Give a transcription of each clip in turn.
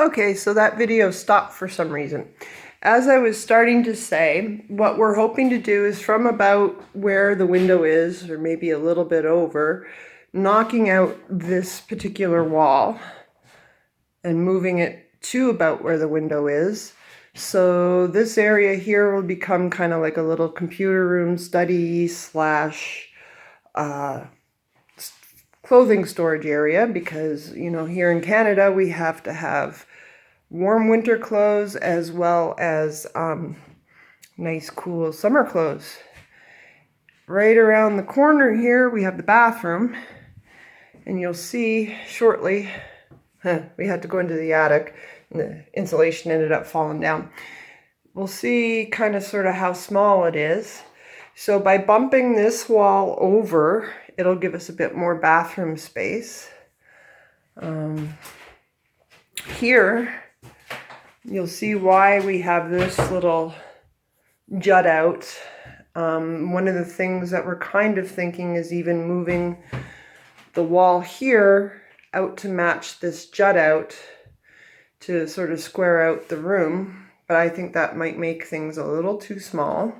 Okay, so that video stopped for some reason. As I was starting to say, what we're hoping to do is from about where the window is, or maybe a little bit over, knocking out this particular wall and moving it to about where the window is. So this area here will become kind of like a little computer room study slash clothing storage area, because, you know, here in Canada we have to have warm winter clothes as well as nice cool summer clothes. Right around the corner here we have the bathroom, and you'll see shortly we had to go into the attic and the insulation ended up falling down. We'll see kind of sort of how small it is. So by bumping this wall over, it'll give us a bit more bathroom space. Here you'll see why we have this little jut out. One of the things that we're kind of thinking is even moving the wall here out to match this jut out to sort of square out the room. But I think that might make things a little too small,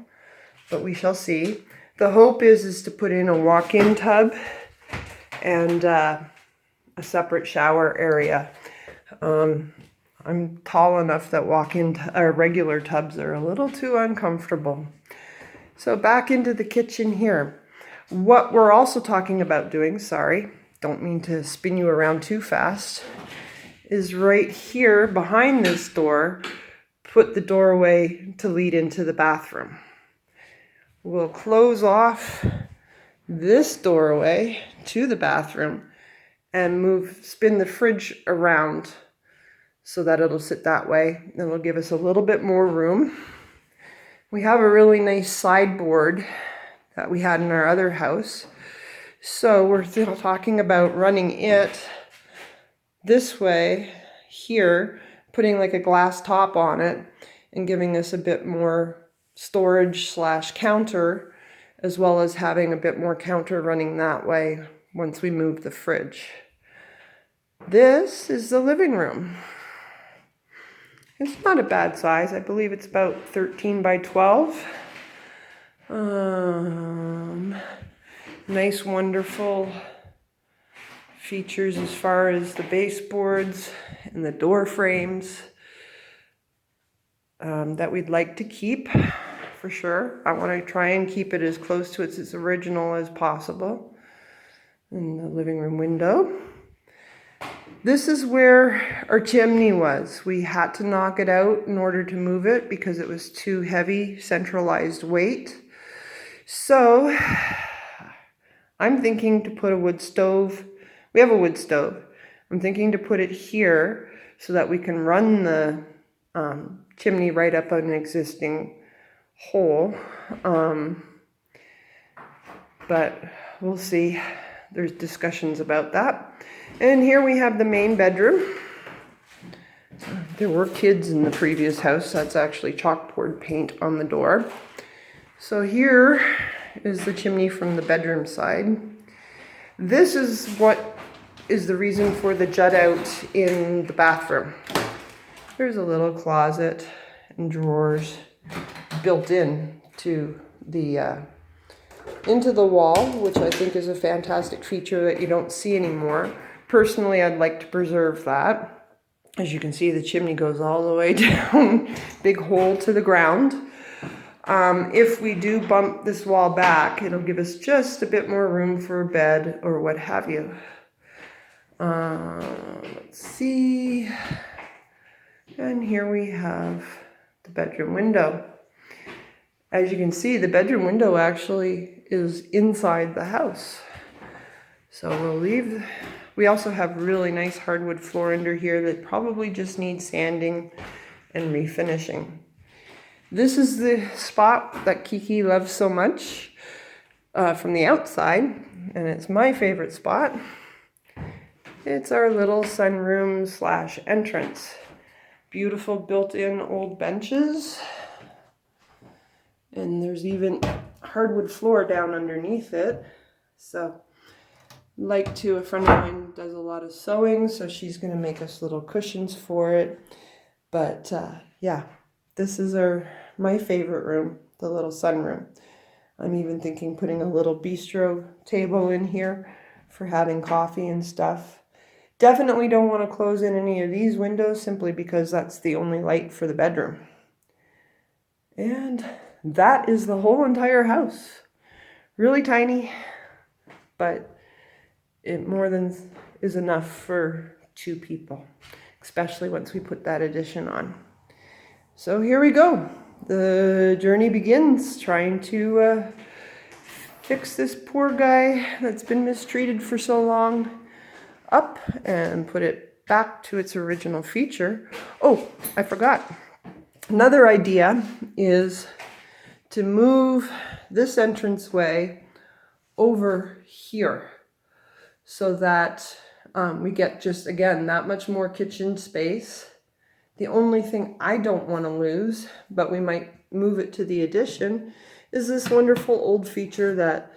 but we shall see. The hope is to put in a walk-in tub and a separate shower area. I'm tall enough that walk-in regular tubs are a little too uncomfortable. So back into the kitchen here. What we're also talking about doing, sorry, don't mean to spin you around too fast, is right here behind this door, put the doorway to lead into the bathroom. We'll close off this doorway to the bathroom and spin the fridge around so that it'll sit that way. It'll give us a little bit more room. We have a really nice sideboard that we had in our other house. So we're still talking about running it this way here, putting like a glass top on it and giving us a bit more storage slash counter, as well as having a bit more counter running that way once we move the fridge. This is the living room. It's not a bad size. I believe it's about 13 by 12. Nice, wonderful features as far as the baseboards and the door frames that we'd like to keep for sure. I want to try and keep it as close to its original as possible. And the living room window. This is where our chimney was. We had to knock it out in order to move it because it was too heavy, centralized weight. So I'm thinking to put a wood stove. We have a wood stove. I'm thinking to put it here so that we can run the chimney right up an existing hole. But we'll see. There's discussions about that. And here we have the main bedroom. There were kids in the previous house. That's actually chalkboard paint on the door. So here is the chimney from the bedroom side. This is what is the reason for the jut out in the bathroom. There's a little closet and drawers built in to the into the wall, which I think is a fantastic feature that you don't see anymore. Personally, I'd like to preserve that. As you can see, the chimney goes all the way down, big hole to the ground. If we do bump this wall back, it'll give us just a bit more room for a bed or what have you. Let's see. And here we have the bedroom window. As you can see, the bedroom window actually is inside the house. So we'll leave. We also have really nice hardwood floor under here that probably just needs sanding and refinishing. This is the spot that Kiki loves so much from the outside, and it's my favorite spot. It's our little sunroom slash entrance. Beautiful built-in old benches. And there's even hardwood floor down underneath it. So a friend of mine does a lot of sewing, so she's going to make us little cushions for it. But yeah, this is my favorite room, the little sunroom. I'm even thinking putting a little bistro table in here for having coffee and stuff. Definitely don't want to close in any of these windows simply because that's the only light for the bedroom. And that is the whole entire house. Really tiny, but it more than is enough for 2 people, especially once we put that addition on. So here we go. The journey begins, trying to fix this poor guy that's been mistreated for so long up and put it back to its original feature. Oh, I forgot. Another idea is to move this entranceway over here so that we get just, again, that much more kitchen space. The only thing I don't want to lose, but we might move it to the addition, is this wonderful old feature that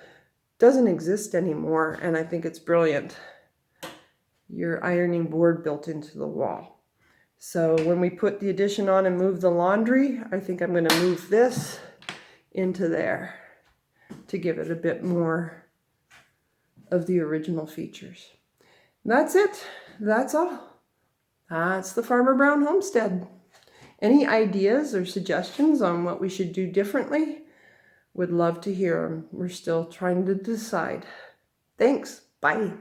doesn't exist anymore, and I think it's brilliant. Your ironing board built into the wall. So when we put the addition on and move the laundry, I think I'm going to move this into there to give it a bit more of the original features. And that's it. That's all. That's the Farmer Brown homestead. Any ideas or suggestions on what we should do differently? Would love to hear them. We're still trying to decide. Thanks. Bye.